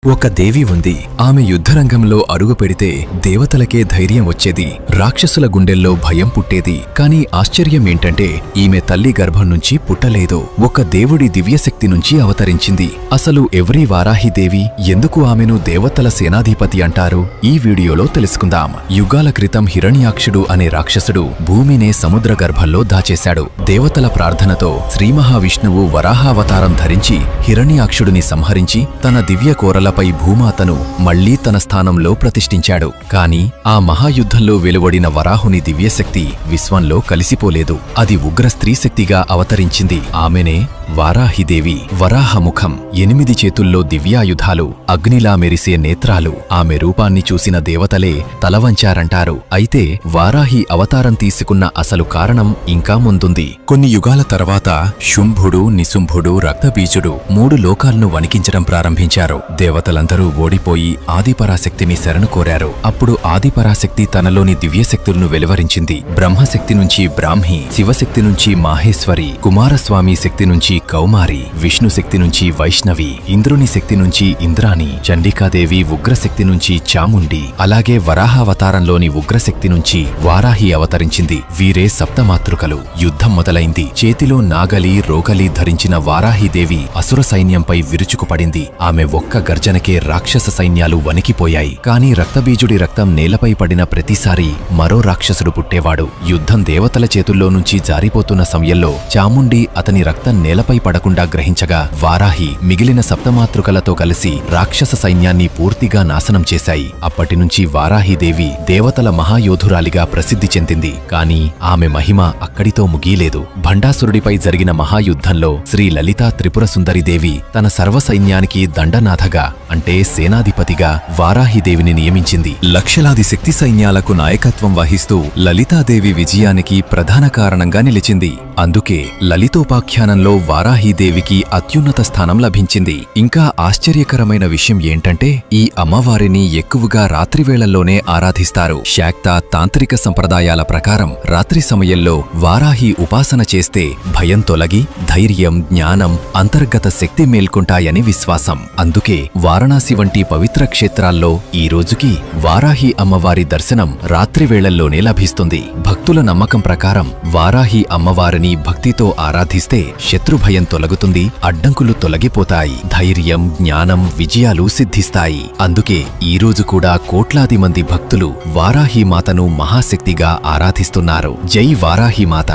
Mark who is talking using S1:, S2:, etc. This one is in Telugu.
S1: ఒక దేవి ఉంది. ఆమె యుద్ధరంగంలో అడుగు పెడితే దేవతలకే ధైర్యం వచ్చేది, రాక్షసుల గుండెల్లో భయం పుట్టేది. కాని ఆశ్చర్యమేంటంటే ఈమె తల్లి గర్భం నుంచి పుట్టలేదు, ఒక దేవుడి దివ్యశక్తి నుంచి అవతరించింది. అసలు ఎవరి వారాహిదేవి, ఎందుకు ఆమెను దేవతల సేనాధిపతి అంటారు? ఈ వీడియోలో తెలుసుకుందాం. యుగాల క్రితం హిరణ్యాక్షుడు అనే రాక్షసుడు భూమినే సముద్ర గర్భంలో దాచేశాడు. దేవతల ప్రార్థనతో శ్రీ మహావిష్ణువు వరాహావతారం ధరించి హిరణ్యాక్షుడిని సంహరించి తన దివ్య కోరల పై భూమాతను మళ్లీ తన స్థానంలో ప్రతిష్ఠించాడు. కాని ఆ మహాయుద్ధంలో వెలువడిన వరాహుని దివ్యశక్తి విశ్వంలో కలిసిపోలేదు. అది ఉగ్ర స్త్రీశక్తిగా అవతరించింది. ఆమెనే వారాహిదేవి. వరాహముఖం, 8 చేతుల్లో దివ్యాయుధాలు, అగ్నిలా మెరిసే నేత్రాలు. ఆమె రూపాన్ని చూసిన దేవతలే తలవంచారంటారు. అయితే వారాహి అవతారం తీసుకున్న అసలు కారణం ఇంకా ముందుంది. కొన్ని యుగాల తర్వాత శుంభుడు, నిశుంభుడు, రక్తబీజుడు 3 లోకాలను వణికించడం ప్రారంభించారు. దేవతలందరూ ఓడిపోయి ఆదిపరాశక్తిని శరణు కోరారు. అప్పుడు ఆదిపరాశక్తి తనలోని దివ్యశక్తులను వెలువరించింది. బ్రహ్మశక్తి నుంచి బ్రాహ్మి, శివశక్తి నుంచి మాహేశ్వరి, కుమారస్వామి శక్తి నుంచి కౌమారి, విష్ణుశక్తి నుంచి వైష్ణవి, ఇంద్రుని శక్తి నుంచి ఇంద్రాణి, చండికాదేవి ఉగ్రశక్తి నుంచి చాముండి, అలాగే వరాహావతారంలోని ఉగ్రశక్తి నుంచి వారాహి అవతరించింది. వీరే సప్తమాతృకలు. యుద్ధం మొదలైంది. చేతిలో నాగలి, రోగలి ధరించిన వారాహిదేవి అసుర సైన్యంపై విరుచుకుపడింది. ఆమె ఒక్క గర్జనకే రాక్షస సైన్యాలు వణికిపోయాయి. కాని రక్తబీజుడి రక్తం నేలపై పడిన ప్రతిసారి మరో రాక్షసుడు పుట్టేవాడు. యుద్ధం దేవతల చేతుల్లో నుంచి జారిపోతున్న సమయంలో చాముండి అతని రక్తం నేలపై పడకుండా గ్రహించగా వారాహి మిగిలిన సప్తమాతృకలతో కలిసి రాక్షస సైన్యాన్ని పూర్తిగా నాశనం చేశాయి. అప్పటినుంచి వారాహిదేవి దేవతల మహాయోధురాలిగా ప్రసిద్ధి చెందింది. కాని ఆమె మహిమ అక్కడితో ముగియలేదు. భండాసురుడిపై జరిగిన మహాయుద్ధంలో శ్రీ లలితా త్రిపురసుందరిదేవి తన సర్వసైన్యానికి దండనాథగా అంటే సేనాధిపతిగా వారాహిదేవిని నియమించింది. లక్షలాది శక్తి సైన్యాలకు నాయకత్వం వహిస్తూ లలితాదేవి విజయానికి ప్రధాన కారణంగా నిలిచింది. అందుకే లలితోపాఖ్యానంలో వారాహిదేవికి అత్యున్నత స్థానం లభించింది. ఇంకా ఆశ్చర్యకరమైన విషయం ఏంటంటే ఈ అమ్మవారిని ఎక్కువగా రాత్రివేళల్లోనే ఆరాధిస్తారు. శాక్త తాంత్రిక సంప్రదాయాల ప్రకారం రాత్రి సమయంలో వారాహి ఉపాసన చేస్తే భయం తొలగి ధైర్యం, జ్ఞానం, అంతర్గత శక్తి మేల్కొంటాయని విశ్వాసం. అందుకే వారణాసి వంటి పవిత్ర క్షేత్రాల్లో ఈ రోజుకి వారాహి అమ్మవారి దర్శనం రాత్రివేళల్లోనే లభిస్తుంది. భక్తుల నమ్మకం ప్రకారం వారాహి అమ్మవారిని భక్తితో ఆరాధిస్తే శత్రుభయం తొలగుతుంది, అడ్డంకులు తొలగిపోతాయి, ధైర్యం, జ్ఞానం, విజయాలు సిద్ధిస్తాయి. అందుకే ఈ రోజు కూడా కోట్లాది మంది భక్తులు వారాహి మాతను మహాశక్తిగా ఆరాధిస్తున్నారు. జై వారాహి మాత.